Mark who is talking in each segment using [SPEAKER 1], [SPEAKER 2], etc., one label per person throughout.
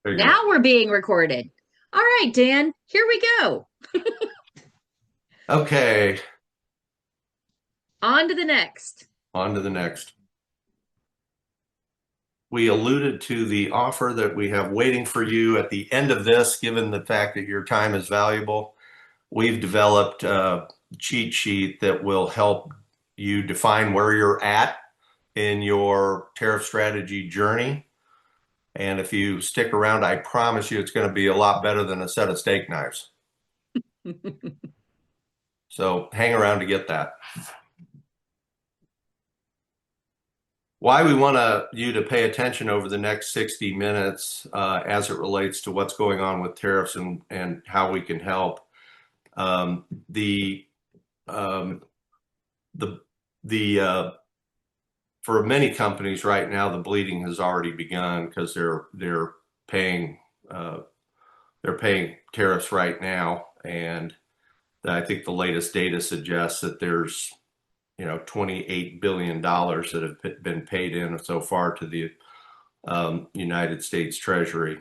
[SPEAKER 1] There you go.
[SPEAKER 2] Now we're being recorded. All right, Dan, here we go.
[SPEAKER 1] Okay,
[SPEAKER 2] On to the next.
[SPEAKER 1] on to the next. We alluded to the offer that we have waiting for you at the end of this, given the fact that your time is valuable. We've developed a cheat sheet that will help you define where you're at in your tariff strategy journey. And if you stick around, I promise you it's going to be a lot better than a set of steak knives. So hang around to get that. Why we want you to pay attention over the next 60 minutes as it relates to what's going on with tariffs and how we can help. Um, the um, the for many companies right now, the bleeding has already begun because paying uh, they're paying tariffs right now, and I think the latest data suggests that there's $28 billion that have been paid in so far to the United States Treasury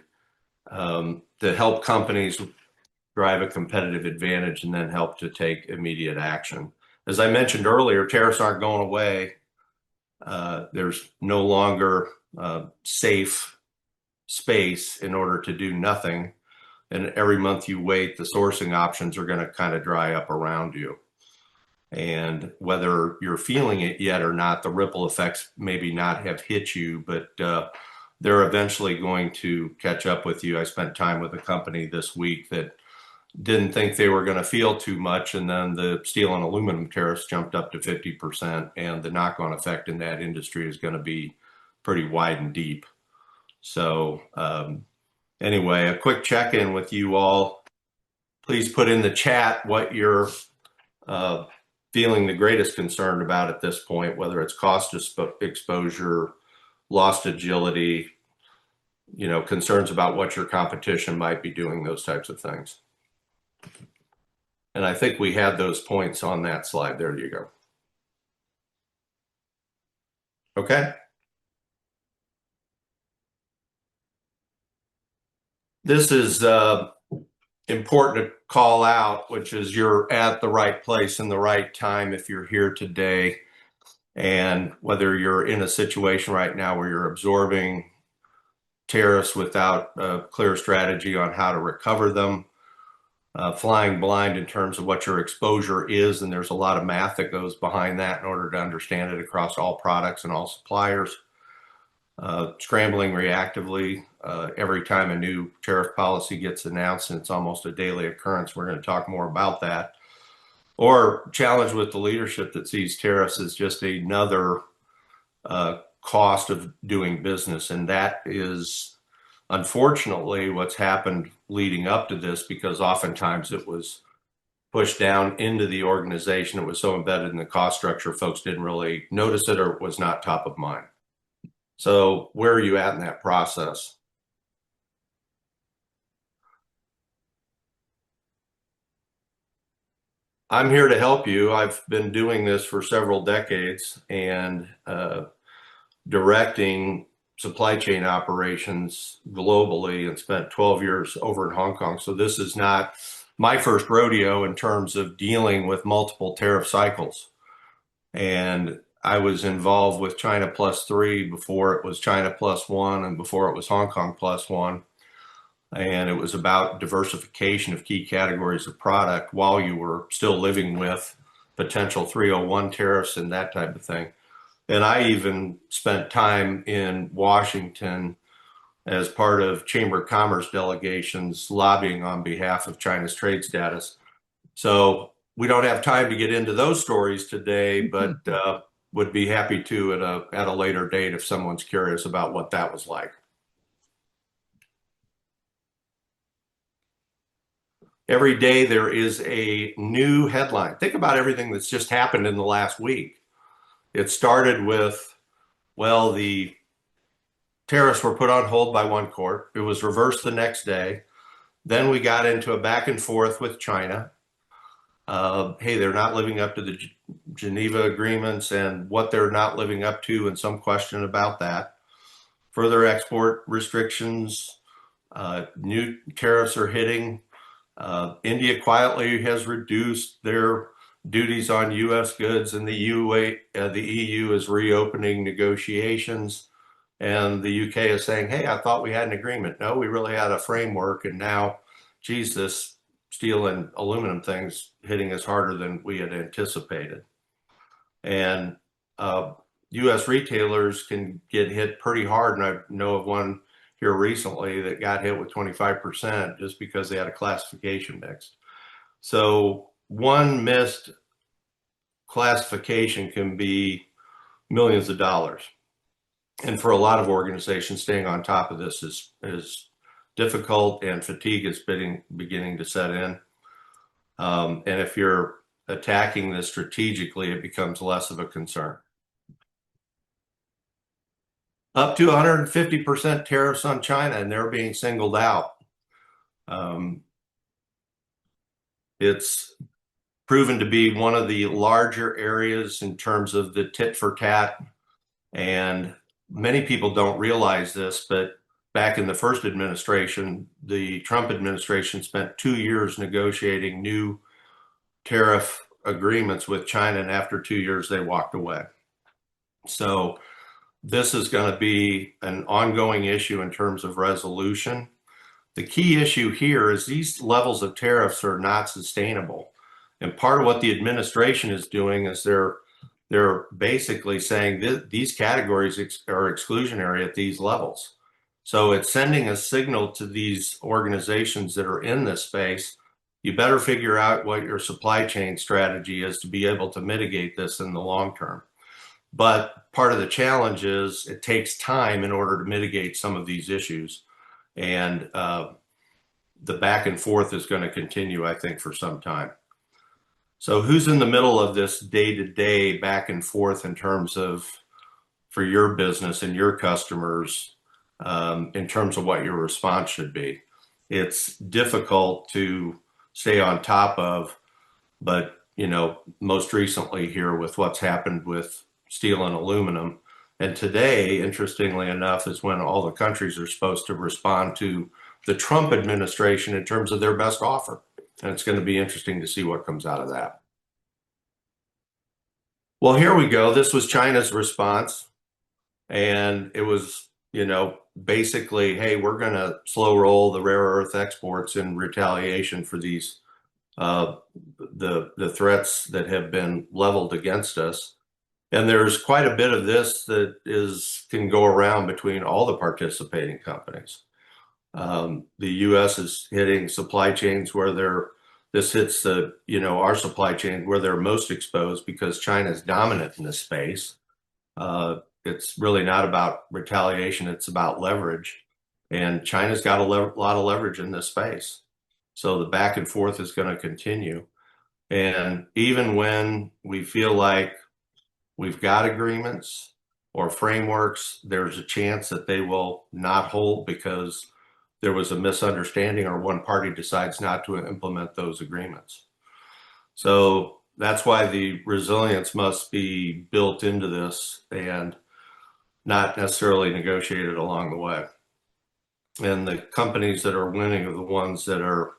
[SPEAKER 1] to help companies drive a competitive advantage and then help to take immediate action. As I mentioned earlier, tariffs aren't going away. There's no longer safe space in order to do nothing. And every month you wait, the sourcing options are going to kind of dry up around you. And whether you're feeling it yet or not, the ripple effects maybe not have hit you, but they're eventually going to catch up with you. I spent time with a company this week that didn't think they were going to feel too much, and then the steel and aluminum tariffs jumped up to 50%, and the knock-on effect in that industry is going to be pretty wide and deep. So anyway, a quick check-in with you all. Please put in the chat what you're feeling the greatest concern about at this point, whether it's cost exposure, lost agility, concerns about what your competition might be doing, those types of things. And I think we had those points on that slide. There you go. Okay. This is important to call out, which is you're at the right place in the right time if you're here today. And whether you're in a situation right now where you're absorbing tariffs without a clear strategy on how to recover them, flying blind in terms of what your exposure is, and there's a lot of math that goes behind that in order to understand it across all products and all suppliers. Scrambling reactively every time a new tariff policy gets announced, and it's almost a daily occurrence. We're going to talk more about that. Or challenge with the leadership that sees tariffs as just another cost of doing business, and that is unfortunately what's happened leading up to this, because oftentimes it was pushed down into the organization. It was so embedded in the cost structure, folks didn't really notice it, or it was not top of mind. So where are you at in that process? I'm here to help you. I've been doing this for several decades and directing supply chain operations globally, and spent 12 years over in Hong Kong. So this is not my first rodeo in terms of dealing with multiple tariff cycles. And I was involved with China plus three before it was China plus one, and before it was Hong Kong plus one. And it was about diversification of key categories of product while you were still living with potential 301 tariffs and that type of thing. And I even spent time in Washington as part of Chamber of Commerce delegations lobbying on behalf of China's trade status. So we don't have time to get into those stories today, but would be happy to at a later date if someone's curious about what that was like. Every day there is a new headline. Think about everything that's just happened in the last week. It started with, well, the tariffs were put on hold by one court. It was reversed the next day. Then we got into a back and forth with China. Hey, they're not living up to the Geneva agreements and what they're not living up to, and some question about that. Further export restrictions, New tariffs are hitting. India quietly has reduced their duties on U.S. goods, and the EU is reopening negotiations. And the UK is saying, hey, I thought we had an agreement. No, we really had a framework. And now, geez, this steel and aluminum thing's hitting us harder than we had anticipated. And U.S. retailers can get hit pretty hard. And I know of one here recently that got hit with 25% just because they had a classification mixed. So one missed classification can be millions of dollars. And for a lot of organizations, staying on top of this is difficult, and fatigue is beginning to set in. And if you're attacking this strategically, it becomes less of a concern. Up to 150% tariffs on China, and they're being singled out. It's proven to be one of the larger areas in terms of the tit for tat. And many people don't realize this, but back in the first administration, the Trump administration spent 2 years negotiating new tariff agreements with China, and after 2 years, they walked away. So this is going to be an ongoing issue in terms of resolution. The key issue here is these levels of tariffs are not sustainable. And part of what the administration is doing is they're basically saying that these categories are exclusionary at these levels. So it's sending a signal to these organizations that are in this space, you better figure out what your supply chain strategy is to be able to mitigate this in the long term. But part of the challenge is it takes time in order to mitigate some of these issues. And the back and forth is going to continue, I think, for some time. So who's in the middle of this day-to-day back and forth in terms of, for your business and your customers, in terms of what your response should be? It's difficult to stay on top of, but, you know, most recently here with what's happened with steel and aluminum. And today, interestingly enough, is when all the countries are supposed to respond to the Trump administration in terms of their best offer. And it's going to be interesting to see what comes out of that. Well, here we go. This was China's response. And it was, you know, basically, hey, we're going to slow roll the rare earth exports in retaliation for these, the threats that have been leveled against us. And there's quite a bit of this that can go around between all the participating companies. The U.S. is hitting supply chains where this hits the, you know, our supply chain where they're most exposed because China is dominant in this space. It's really not about retaliation, it's about leverage. And China's got a lot of leverage in this space. So the back and forth is going to continue. And even when we feel like we've got agreements or frameworks, there's a chance that they will not hold because there was a misunderstanding or one party decides not to implement those agreements. So that's why the resilience must be built into this and not necessarily negotiated along the way. And the companies that are winning are the ones that are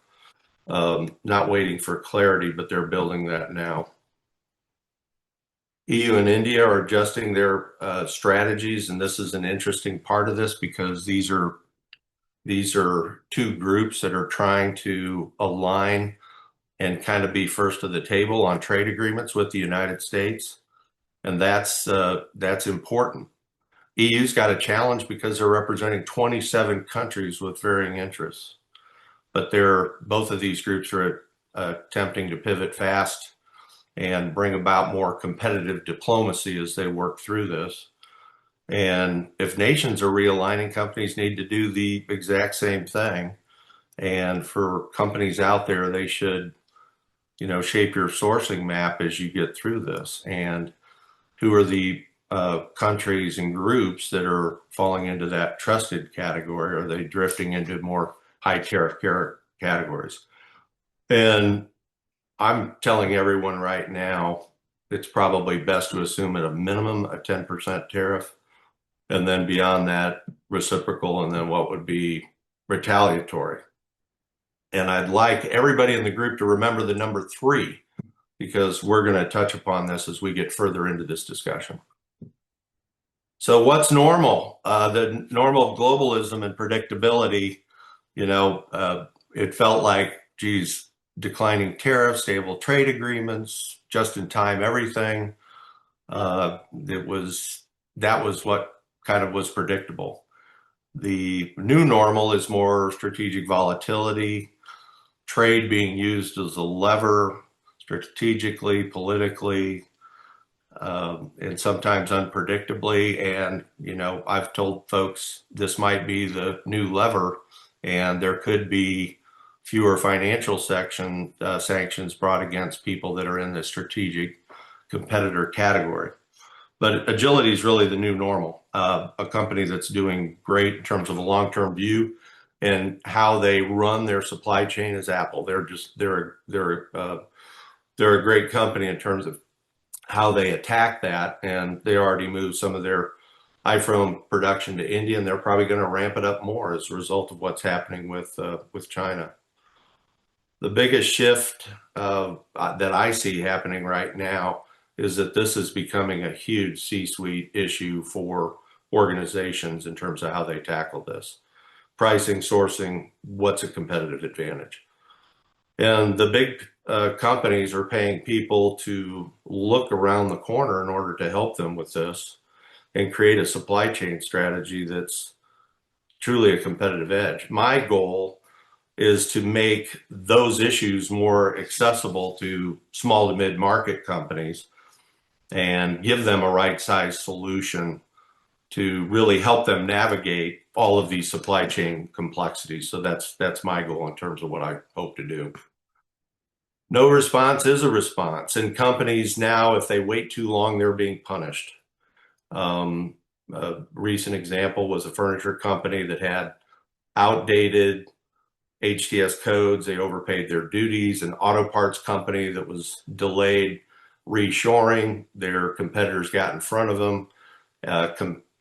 [SPEAKER 1] not waiting for clarity, but they're building that now. EU and India are adjusting their strategies, and this is an interesting part of this because these are two groups that are trying to align and kind of be first to the table on trade agreements with the United States, and that's important. EU's got a challenge because they're representing 27 countries with varying interests, but both of these groups are attempting to pivot fast and bring about more competitive diplomacy as they work through this. And if nations are realigning, companies need to do the exact same thing. And for companies out there, they should, you know, shape your sourcing map as you get through this. And who are the countries and groups that are falling into that trusted category? Are they drifting into more high tariff categories? And I'm telling everyone right now, it's probably best to assume at a minimum a 10% tariff, and then beyond that, reciprocal, and then what would be retaliatory. And I'd like everybody in the group to remember the number 3, because we're going to touch upon this as we get further into this discussion. So what's normal? The normal of globalism and predictability, it felt like, geez, declining tariffs, stable trade agreements, just in time everything. That was what kind of was predictable. The new normal is more strategic volatility, trade being used as a lever strategically, politically, and sometimes unpredictably. And, I've told folks this might be the new lever, and there could be fewer financial sanctions brought against people that are in the strategic competitor category. But agility is really the new normal. A company that's doing great in terms of a long-term view and how they run their supply chain is Apple. They're a great company in terms of how they attack that, and they already moved some of their iPhone production to India, and they're probably going to ramp it up more as a result of what's happening with China. The biggest shift that I see happening right now is that this is becoming a huge C-suite issue for organizations in terms of how they tackle this. Pricing, sourcing, what's a competitive advantage? And the big companies are paying people to look around the corner in order to help them with this and create a supply chain strategy that's truly a competitive edge. My goal is to make those issues more accessible to small to mid-market companies and give them a right-sized solution to really help them navigate all of these supply chain complexities. So that's my goal in terms of what I hope to do. No response is a response, and companies now, if they wait too long, they're being punished. A recent example was a furniture company that had outdated HTS codes. They overpaid their duties. An auto parts company that was delayed reshoring. Their competitors got in front of them.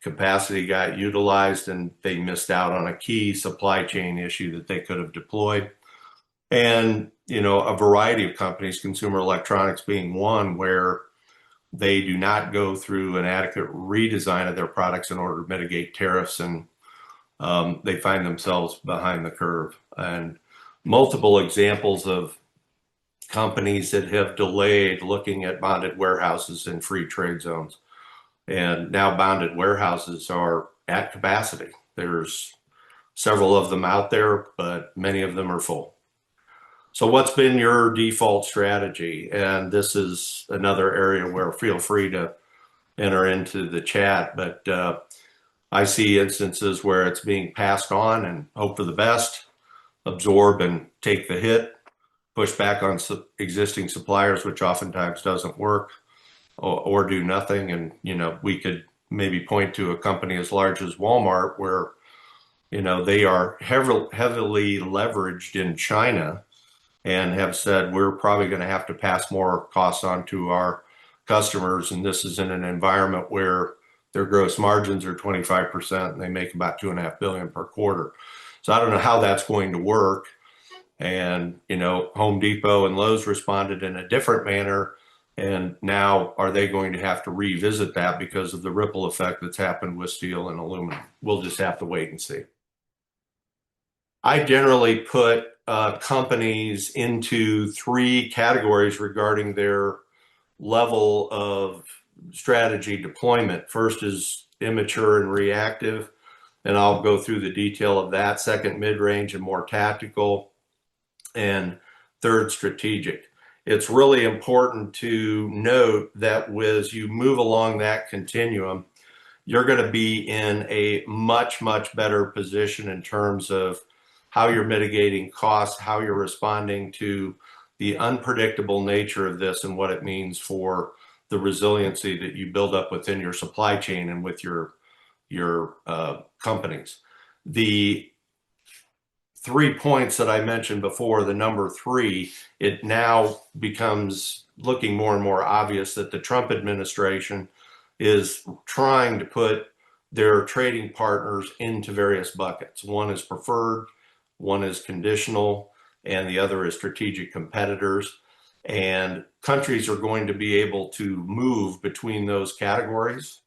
[SPEAKER 1] Capacity got utilized, and they missed out on a key supply chain issue that they could have deployed. And, a variety of companies, consumer electronics being one, where they do not go through an adequate redesign of their products in order to mitigate tariffs, and they find themselves behind the curve. And multiple examples of companies that have delayed looking at bonded warehouses in free trade zones. And now bonded warehouses are at capacity. There's several of them out there, but many of them are full. So what's been your default strategy? And this is another area where feel free to enter into the chat, but I see instances where it's being passed on and hope for the best, absorb and take the hit, push back on existing suppliers, which oftentimes doesn't work, or do nothing. And, we could maybe point to a company as large as Walmart where, they are heavily leveraged in China and have said, we're probably going to have to pass more costs on to our customers. And this is in an environment where their gross margins are 25% and they make about $2.5 billion per quarter. So I don't know how that's going to work. And, Home Depot and Lowe's responded in a different manner. And now are they going to have to revisit that because of the ripple effect that's happened with steel and aluminum? We'll just have to wait and see. I generally put companies into 3 categories regarding their level of strategy deployment. First is immature and reactive, and I'll go through the detail of that. Second, mid-range and more tactical. And third, strategic. It's really important to note that as you move along that continuum, you're going to be in a much, much better position in terms of how you're mitigating costs, how you're responding to the unpredictable nature of this and what it means for the resiliency that you build up within your supply chain and with your companies. The 3 points that I mentioned before, the number 3, it now becomes looking more and more obvious that the Trump administration is trying to put their trading partners into various buckets. One is preferred, one is conditional, and the other is strategic competitors. And countries are going to be able to move between those categories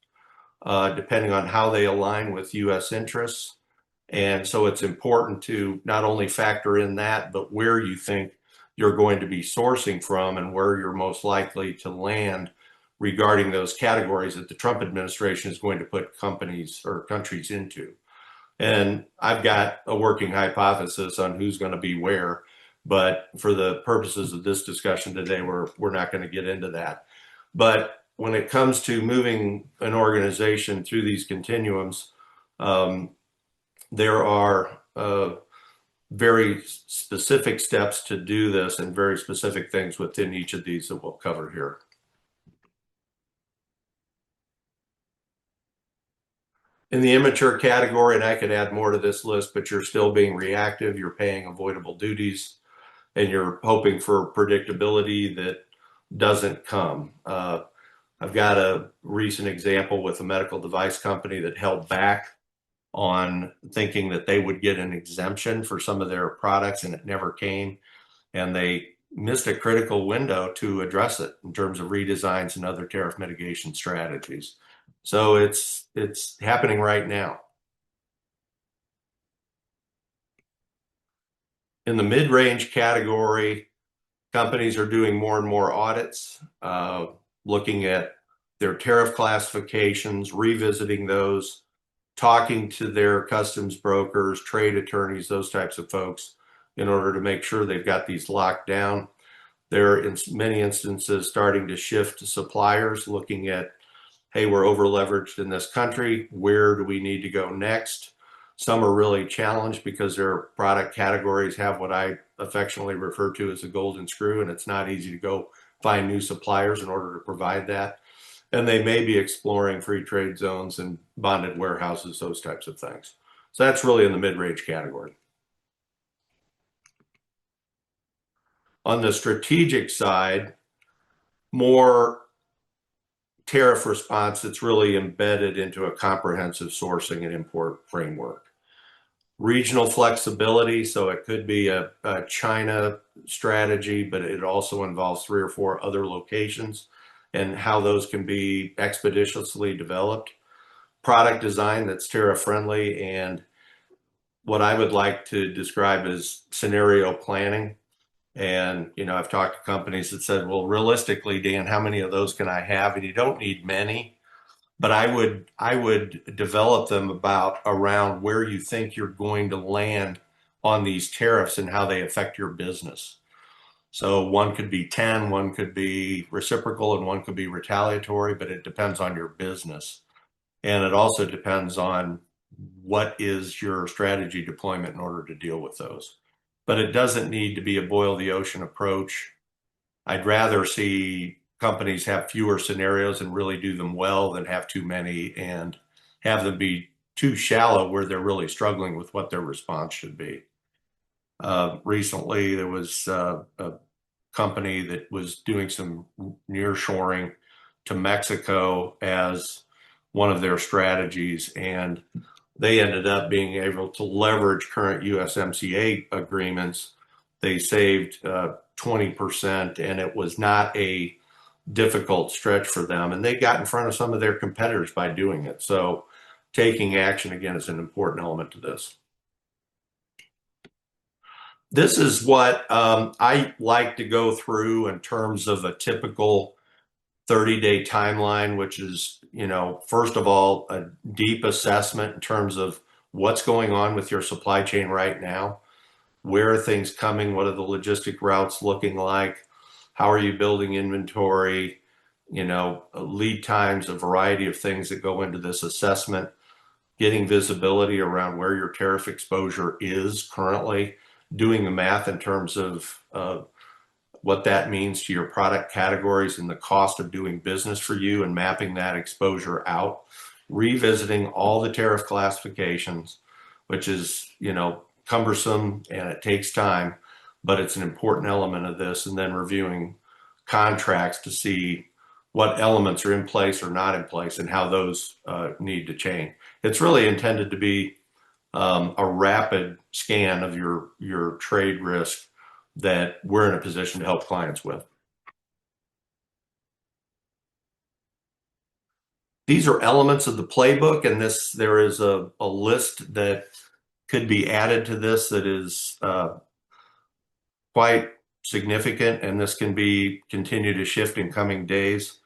[SPEAKER 1] depending on how they align with U.S. interests. And so it's important to not only factor in that, but where you think you're going to be sourcing from and where you're most likely to land regarding those categories that the Trump administration is going to put companies or countries into. And I've got a working hypothesis on who's going to be where, but for the purposes of this discussion today, we're not going to get into that. But when it comes to moving an organization through these continuums, there are very specific steps to do this and very specific things within each of these that we'll cover here. In the immature category, and I could add more to this list, but you're still being reactive, you're paying avoidable duties, and you're hoping for predictability that doesn't come. I've got a recent example with a medical device company that held back on thinking that they would get an exemption for some of their products, and it never came. And they missed a critical window to address it in terms of redesigns and other tariff mitigation strategies. So it's happening right now. In the mid-range category, companies are doing more and more audits, looking at their tariff classifications, revisiting those, talking to their customs brokers, trade attorneys, those types of folks, in order to make sure they've got these locked down. They're in many instances starting to shift to suppliers, looking at, hey, we're over leveraged in this country. Where do we need to go next? Some are really challenged because their product categories have what I affectionately refer to as a golden screw, and it's not easy to go find new suppliers in order to provide that. And they may be exploring free trade zones and bonded warehouses, those types of things. So that's really in the mid-range category. On the strategic side, more tariff response that's really embedded into a comprehensive sourcing and import framework. Regional flexibility, so it could be a China strategy, but it also involves 3 or 4 other locations and how those can be expeditiously developed. Product design that's tariff friendly, and what I would like to describe as scenario planning. And, you know, I've talked to companies that said, well, realistically, Dan, how many of those can I have? And you don't need many, but I would develop them around where you think you're going to land on these tariffs and how they affect your business. So one could be 10, one could be reciprocal, and one could be retaliatory, but it depends on your business. And it also depends on what is your strategy deployment in order to deal with those. But it doesn't need to be a boil the ocean approach. I'd rather see companies have fewer scenarios and really do them well than have too many and have them be too shallow where they're really struggling with what their response should be. Recently, there was a company that was doing some nearshoring to Mexico as one of their strategies, and they ended up being able to leverage current USMCA agreements. They saved 20%, and it was not a difficult stretch for them. And they got in front of some of their competitors by doing it. So taking action, again, is an important element to this. This is what I like to go through in terms of a typical 30-day timeline, which is, you know, first of all, a deep assessment in terms of what's going on with your supply chain right now. Where are things coming? What are the logistic routes looking like? How are you building inventory? You know, lead times, a variety of things that go into this assessment. Getting visibility around where your tariff exposure is currently. Doing the math in terms of what that means to your product categories and the cost of doing business for you, and mapping that exposure out, revisiting all the tariff classifications, which is, you know, cumbersome and it takes time, but it's an important element of this, and then reviewing contracts to see what elements are in place or not in place and how those need to change. It's really intended to be a rapid scan of your trade risk that we're in a position to help clients with. These are elements of the playbook, and there is a list that could be added to this that is quite significant, and this can be continue to shift in coming days.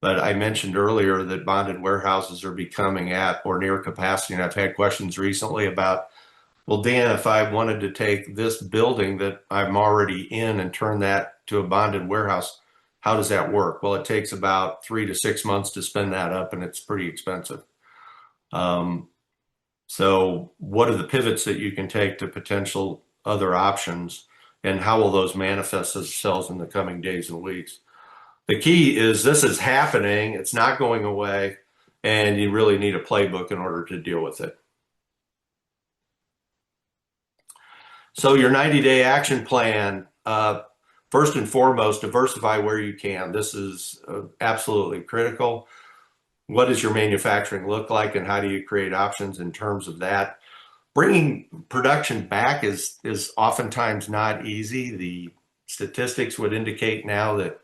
[SPEAKER 1] But I mentioned earlier that bonded warehouses are becoming at or near capacity, and I've had questions recently about, well, Dan, if I wanted to take this building that I'm already in and turn that to a bonded warehouse, how does that work? Well, it takes about 3 to 6 months to spin that up, and it's pretty expensive. So what are the pivots that you can take to potential other options, and how will those manifest themselves in the coming days and weeks? The key is this is happening, it's not going away, and you really need a playbook in order to deal with it. So your 90-day action plan, first and foremost, diversify where you can. This is absolutely critical. What does your manufacturing look like, and how do you create options in terms of that? Bringing production back is oftentimes not easy. The statistics would indicate now that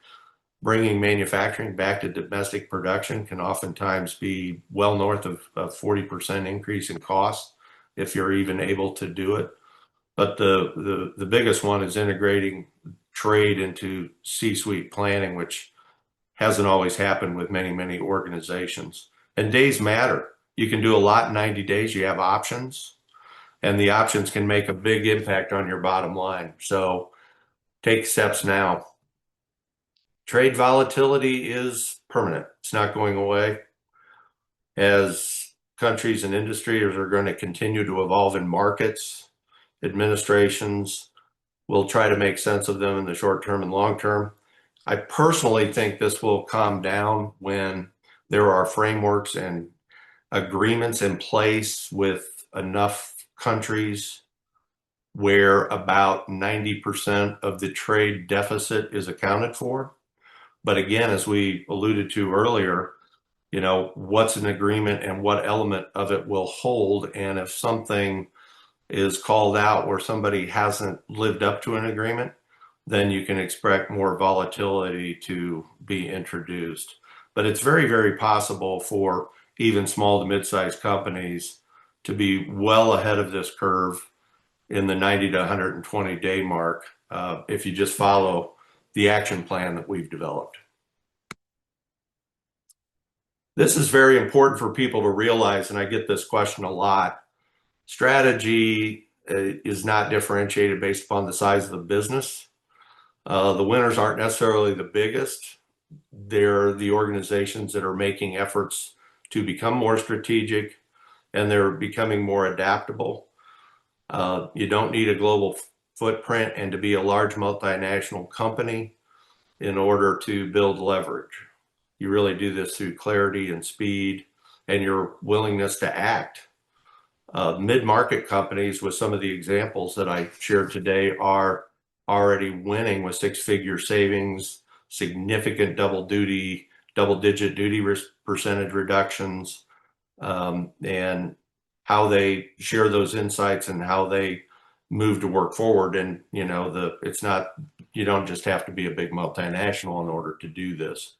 [SPEAKER 1] bringing manufacturing back to domestic production can oftentimes be well north of a 40% increase in cost if you're even able to do it. But the biggest one is integrating trade into C-suite planning, which hasn't always happened with many organizations. And days matter. You can do a lot in 90 days. You have options, and the options can make a big impact on your bottom line. So take steps now. Trade volatility is permanent. It's not going away. As countries and industries are going to continue to evolve in markets, administrations will try to make sense of them in the short term and long term. I personally think this will calm down when there are frameworks and agreements in place with enough countries where about 90% of the trade deficit is accounted for. But again, as we alluded to earlier, what's an agreement and what element of it will hold? And if something is called out where somebody hasn't lived up to an agreement, then you can expect more volatility to be introduced. But it's very possible for even small to mid-sized companies to be well ahead of this curve in the 90 to 120 day mark if you just follow the action plan that we've developed. This is very important for people to realize, and I get this question a lot. Strategy is not differentiated based upon the size of the business. The winners aren't necessarily the biggest. They're the organizations that are making efforts to become more strategic, and they're becoming more adaptable. You don't need a global footprint and to be a large multinational company in order to build leverage. You really do this through clarity and speed and your willingness to act. Mid-market companies, with some of the examples that I shared today, are already winning with six-figure savings, significant double-digit duty percentage reductions, and how they share those insights and how they move to work forward. And it's not, you don't just have to be a big multinational in order to do this.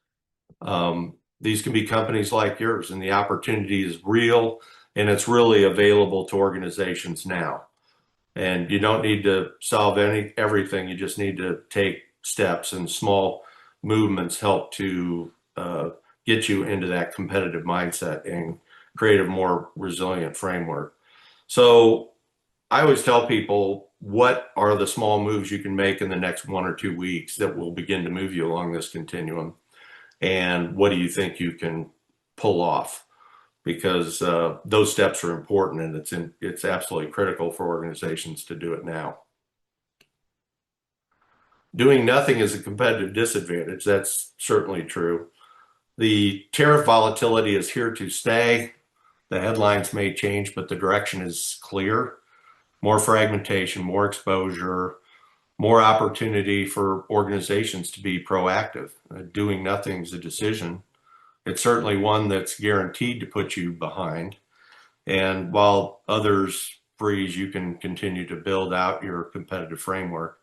[SPEAKER 1] These can be companies like yours, and the opportunity is real, and it's really available to organizations now. And you don't need to solve everything. You just need to take steps, and small movements help to get you into that competitive mindset and create a more resilient framework. So I always tell people, what are the small moves you can make in the next 1 or 2 weeks that will begin to move you along this continuum? And what do you think you can pull off? Because those steps are important, and it's absolutely critical for organizations to do it now. Doing nothing is a competitive disadvantage. That's certainly true. The tariff volatility is here to stay. The headlines may change, but the direction is clear. More fragmentation, more exposure, more opportunity for organizations to be proactive. Doing nothing is a decision. It's certainly one that's guaranteed to put you behind. And while others freeze, you can continue to build out your competitive framework.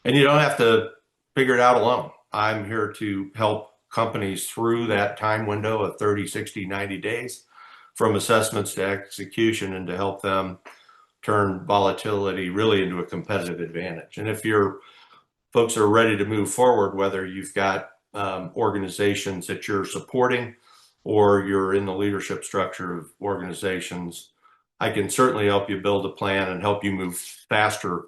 [SPEAKER 1] And you don't have to figure it out alone. I'm here to help companies through that time window of 30, 60, 90 days from assessments to execution, and to help them turn volatility really into a competitive advantage. And if your folks are ready to move forward, whether you've got organizations that you're supporting or you're in the leadership structure of organizations, I can certainly help you build a plan and help you move faster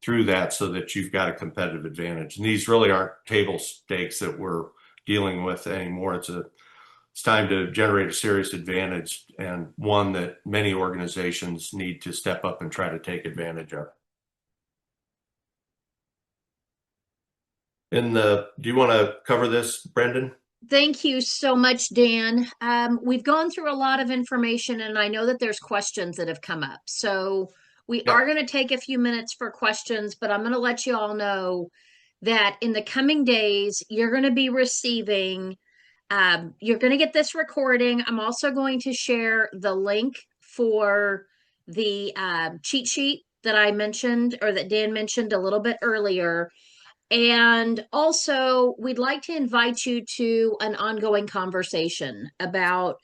[SPEAKER 1] through that so that you've got a competitive advantage. And these really aren't table stakes that we're dealing with anymore. It's time to generate a serious advantage, and one that many organizations need to step up and try to take advantage of. Do you want to cover this, Brendan?
[SPEAKER 2] Thank you so much, Dan. We've gone through a lot of information, and I know that there's questions that have come up. So we
[SPEAKER 1] Yeah.
[SPEAKER 2] are going to take a few minutes for questions, but I'm going to let you all know that in the coming days, you're going to be receiving, you're going to get this recording. I'm also going to share the link for the cheat sheet that I mentioned, or that Dan mentioned a little bit earlier. And also, we'd like to invite you to an ongoing conversation about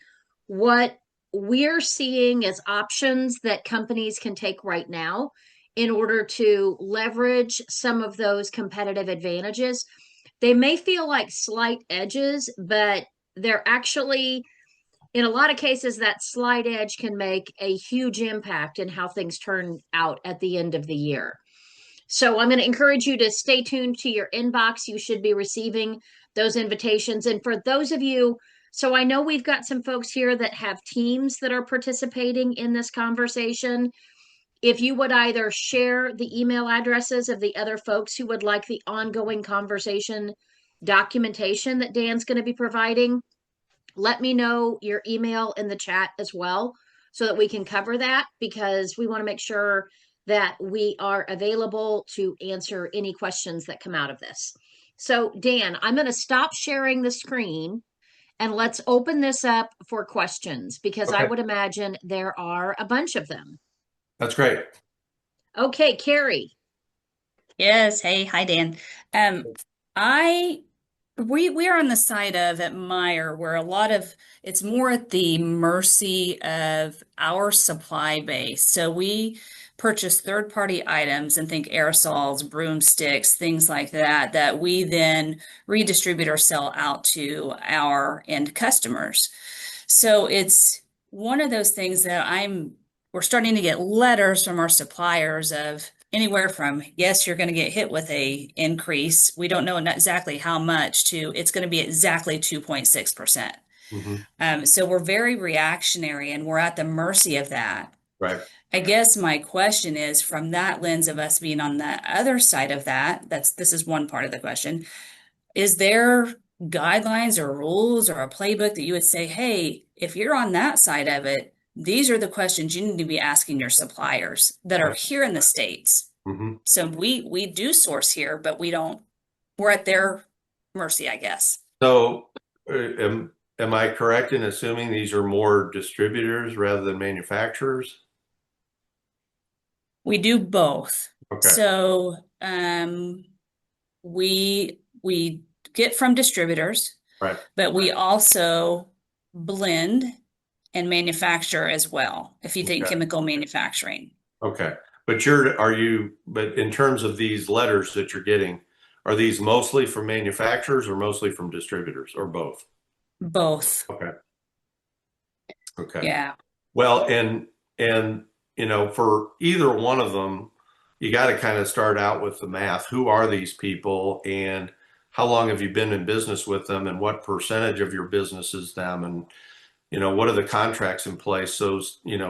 [SPEAKER 2] what we're seeing as options that companies can take right now in order to leverage some of those competitive advantages. They may feel like slight edges, but they're actually, in a lot of cases, that slight edge can make a huge impact in how things turn out at the end of the year. So I'm going to encourage you to stay tuned to your inbox. You should be receiving those invitations. And for those of you, so I know we've got some folks here that have teams that are participating in this conversation. If you would either share the email addresses of the other folks who would like the ongoing conversation documentation that Dan's going to be providing, let me know your email in the chat as well so that we can cover that, because we want to make sure that we are available to answer any questions that come out of this. So Dan, I'm going to stop sharing the screen and let's open this up for questions, because I
[SPEAKER 1] Okay,
[SPEAKER 2] would imagine there are a bunch of them.
[SPEAKER 1] that's great.
[SPEAKER 2] Okay, Carrie.
[SPEAKER 3] Yes. Hey, hi, Dan. I we are on the side of at Meyer where a lot of it's more at the mercy of our supply base. So we purchase third-party items and think aerosols, broomsticks, things like that, that we then redistribute or sell out to our end customers. So it's one of those things that we're starting to get letters from our suppliers of anywhere from, yes, you're going to get hit with a increase. We don't know exactly how much, to it's going to be exactly 2.6%. So we're very reactionary and we're at the mercy of that.
[SPEAKER 1] Right.
[SPEAKER 3] I guess my question is, from that lens of us being on the other side of that, this is one part of the question. Is there guidelines or rules or a playbook that you would say, hey, if you're on that side of it, these are the questions you need to be asking your suppliers that are here in the States. So we do source here, but we're at their mercy, I guess.
[SPEAKER 1] So am I correct in assuming these are more distributors rather than manufacturers?
[SPEAKER 3] We do both.
[SPEAKER 1] Okay.
[SPEAKER 3] So we get from distributors,
[SPEAKER 1] Right.
[SPEAKER 3] but we also blend and manufacture as well, if you think
[SPEAKER 1] Okay.
[SPEAKER 3] chemical manufacturing.
[SPEAKER 1] Okay. But but in terms of these letters that you're getting, are these mostly from manufacturers or mostly from distributors, or both?
[SPEAKER 3] Both.
[SPEAKER 1] Okay. Okay.
[SPEAKER 3] Yeah.
[SPEAKER 1] Well, and for either one of them, you got to kind of start out with the math. Who are these people, and how long have you been in business with them, and what percentage of your business is them, and what are the contracts in place? So,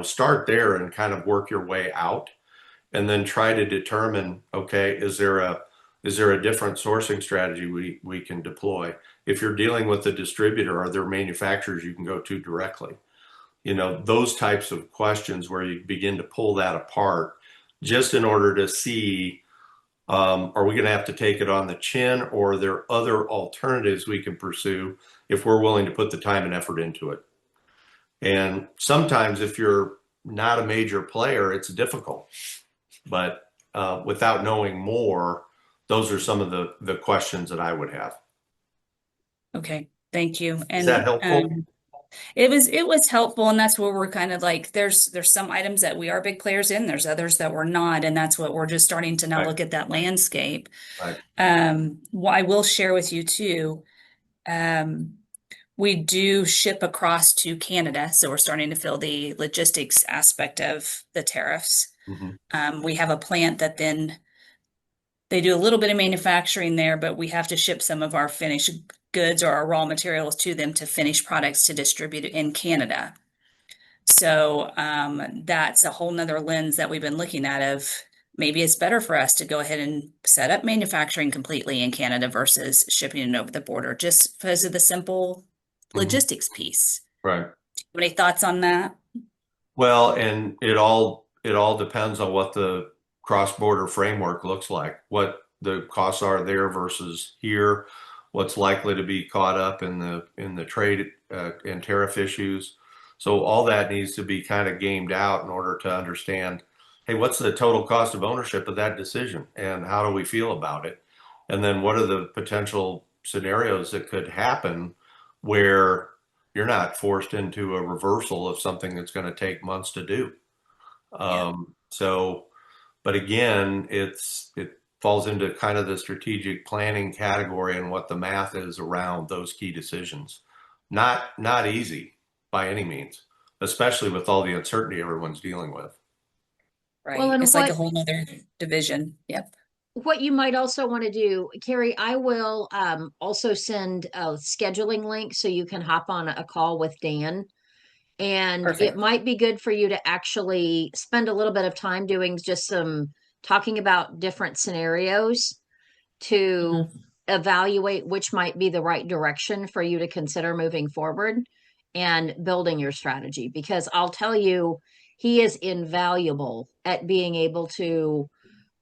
[SPEAKER 1] start there and kind of work your way out, and then try to determine, okay, is there a different sourcing strategy we can deploy? If you're dealing with a distributor, are there manufacturers you can go to directly? Those types of questions where you begin to pull that apart, just in order to see Are we going to have to take it on the chin, or are there other alternatives we can pursue if we're willing to put the time and effort into it? And sometimes if you're not a major player, it's difficult. But without knowing more, those are some of the questions that I would have.
[SPEAKER 3] Okay, thank you.
[SPEAKER 1] Is that helpful?
[SPEAKER 3] It was helpful, and that's where we're kind of like there's some items that we are big players in, there's others that we're not, and that's what we're just starting to now
[SPEAKER 1] Right.
[SPEAKER 3] look at that landscape.
[SPEAKER 1] Right.
[SPEAKER 3] What I will share with you too, we do ship across to Canada, so we're starting to feel the logistics aspect of the tariffs. We have a plant that then they do a little bit of manufacturing there, but we have to ship some of our finished goods or our raw materials to them to finish products to distribute in Canada. So that's a whole nother lens that we've been looking at of maybe it's better for us to go ahead and set up manufacturing completely in Canada versus shipping it over the border, just because of the simple logistics piece.
[SPEAKER 1] Right.
[SPEAKER 3] Any thoughts on that?
[SPEAKER 1] Well, and it all depends on what the cross-border framework looks like, what the costs are there versus here, what's likely to be caught up in the trade and tariff issues. So all that needs to be kind of gamed out in order to understand, hey, what's the total cost of ownership of that decision, and how do we feel about it? And then what are the potential scenarios that could happen where you're not forced into a reversal of something that's going to take months to do. So, but again, it falls into kind of the strategic planning category and what the math is around those key decisions. Not easy by any means, especially with all the uncertainty everyone's dealing with.
[SPEAKER 3] Right.
[SPEAKER 2] Well, and
[SPEAKER 3] It's like a whole nother division. Yep.
[SPEAKER 2] What you might also want to do, Carrie, I will also send a scheduling link so you can hop on a call with Dan. And it
[SPEAKER 3] Perfect.
[SPEAKER 2] might be good for you to actually spend a little bit of time doing just some talking about different scenarios to evaluate which might be the right direction for you to consider moving forward and building your strategy. Because I'll tell you, he is invaluable at being able to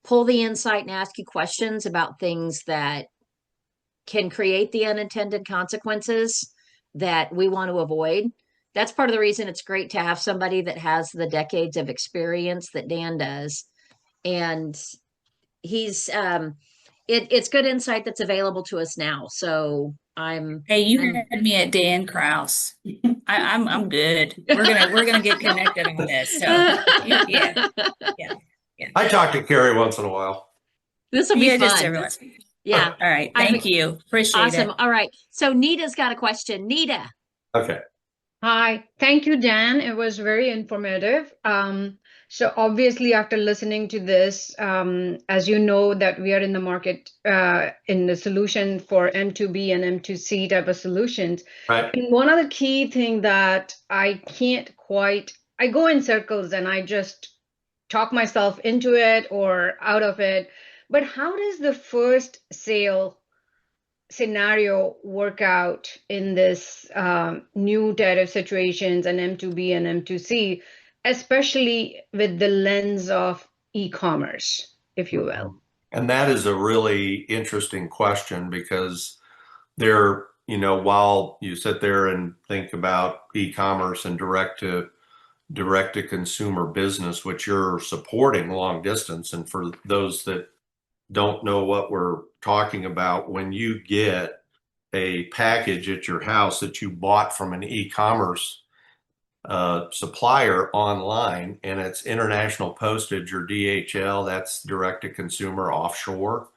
[SPEAKER 2] pull the insight and ask you questions about things that can create the unintended consequences that we want to avoid. That's part of the reason it's great to have somebody that has the decades of experience that Dan does. And he's it's good insight that's available to us now. So
[SPEAKER 3] Hey, you had me at Dan Kraus. I'm good. We're gonna get connected on this. So yeah.
[SPEAKER 1] I talk to Carrie once in a while.
[SPEAKER 2] This will be
[SPEAKER 3] Yeah, just
[SPEAKER 2] fun.
[SPEAKER 3] everyone.
[SPEAKER 2] Yeah.
[SPEAKER 3] All right. Thank you. Appreciate
[SPEAKER 2] Awesome.
[SPEAKER 3] it.
[SPEAKER 2] All right. So Nita's got a question. Nita.
[SPEAKER 1] Okay.
[SPEAKER 4] Hi, thank you, Dan. It was very informative. So obviously, after listening to this, as you know, that we are in the market in the solution for M2B and M2C type of solutions.
[SPEAKER 1] Right.
[SPEAKER 4] And one of the key thing that I can't quite, I go in circles and I just talk myself into it or out of it. But how does the first sale scenario work out in this new tariff situations and M2B and M2C, especially with the lens of e-commerce, if you will?
[SPEAKER 1] And that is a really interesting question, because there, while you sit there and think about e-commerce and direct to consumer business, which you're supporting long distance, and for those that don't know what we're talking about, when you get a package at your house that you bought from an e-commerce supplier online, and it's international postage or DHL, that's direct to consumer offshore.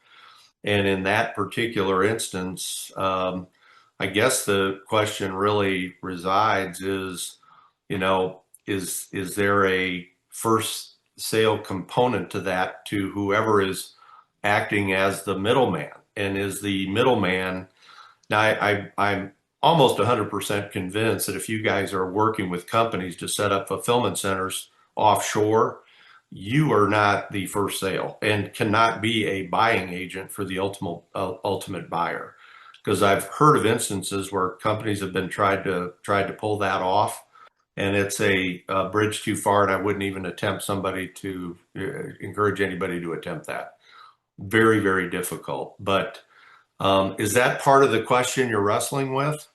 [SPEAKER 1] And in that particular instance, I guess the question really resides is, is there a first sale component to that, to whoever is acting as the middleman? And is the middleman, now I'm almost 100% convinced that if you guys are working with companies to set up fulfillment centers offshore, you are not the first sale and cannot be a buying agent for the ultimate buyer. Because I've heard of instances where companies have been tried to pull that off, and it's a bridge too far, and I wouldn't even encourage anybody to attempt that. very, very difficult. But is that part of the question you're wrestling with?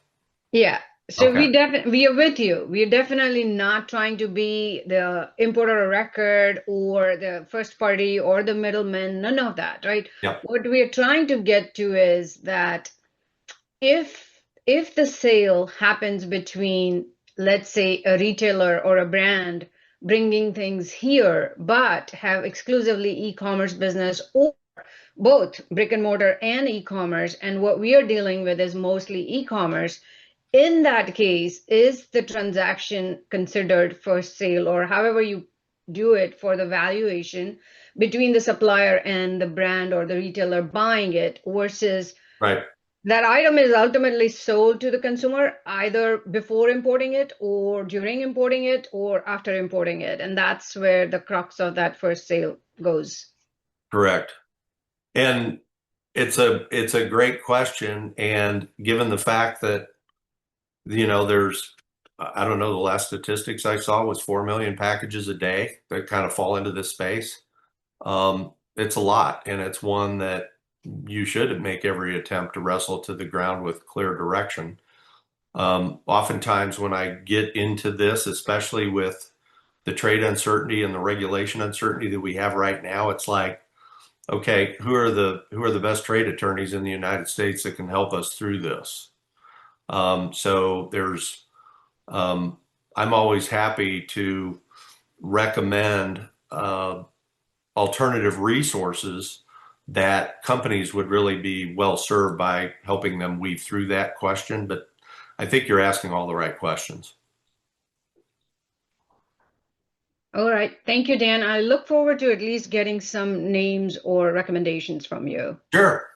[SPEAKER 4] Yeah. So
[SPEAKER 1] Okay.
[SPEAKER 4] we are with you. We are definitely not trying to be the importer of record or the first party or the middleman, none of that, right?
[SPEAKER 1] Yep.
[SPEAKER 4] What we are trying to get to is that if the sale happens between, let's say, a retailer or a brand bringing things here, but have exclusively e-commerce business, or both brick and mortar and e-commerce, and what we are dealing with is mostly e-commerce, in that case, is the transaction considered first sale, or however you do it for the valuation between the supplier and the brand or the retailer buying it, versus
[SPEAKER 1] Right.
[SPEAKER 4] that item is ultimately sold to the consumer either before importing it or during importing it or after importing it. And that's where the crux of that first sale goes.
[SPEAKER 1] Correct. And it's a great question. And given the fact that, there's, I don't know, the last statistics I saw was 4 million packages a day that kind of fall into this space. It's a lot, and it's one that you should make every attempt to wrestle to the ground with clear direction. Oftentimes when I get into this, especially with the trade uncertainty and the regulation uncertainty that we have right now, it's like, okay, who are the best trade attorneys in the United States that can help us through this? So I'm always happy to recommend alternative resources that companies would really be well served by helping them weave through that question. But I think you're asking all the right questions.
[SPEAKER 4] All right. Thank you, Dan. I look forward to at least getting some names or recommendations from you.
[SPEAKER 1] Sure.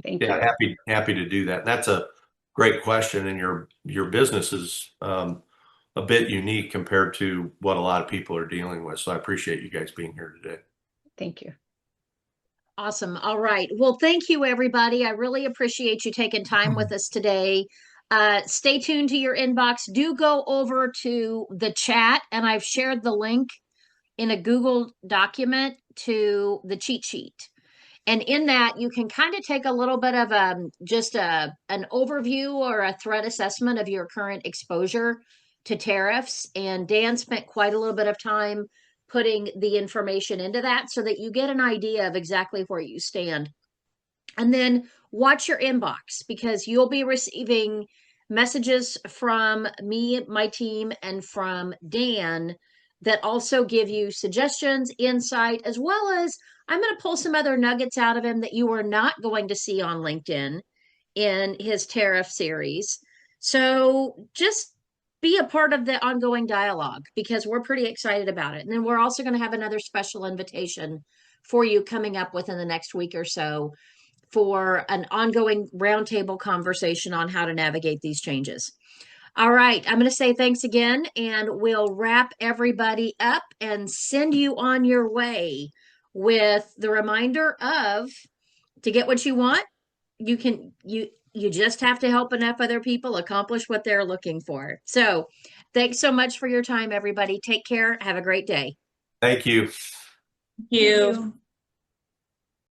[SPEAKER 4] Thank
[SPEAKER 1] Yeah,
[SPEAKER 4] you.
[SPEAKER 1] happy to do that. And that's a great question, and your business is a bit unique compared to what a lot of people are dealing with. So I appreciate you guys being here today.
[SPEAKER 4] Thank you.
[SPEAKER 2] Awesome. All right. Well, thank you, everybody. I really appreciate you taking time with us today. Stay tuned to your inbox. Do go over to the chat, and I've shared the link in a Google document to the cheat sheet. And in that, you can kind of take a little bit of just an overview or a threat assessment of your current exposure to tariffs. And Dan spent quite a little bit of time putting the information into that so that you get an idea of exactly where you stand. And then watch your inbox, because you'll be receiving messages from me, my team, and from Dan that also give you suggestions, insight, as well as I'm going to pull some other nuggets out of him that you are not going to see on LinkedIn in his tariff series. So just be a part of the ongoing dialogue, because we're pretty excited about it. And then we're also going to have another special invitation for you coming up within the next week or so for an ongoing roundtable conversation on how to navigate these changes. All right, I'm going to say thanks again, and we'll wrap everybody up and send you on your way with the reminder of, to get what you want, you just have to help enough other people accomplish what they're looking for. So thanks so much for your time, everybody. Take care. Have a great day.
[SPEAKER 1] Thank you.
[SPEAKER 3] Thank you.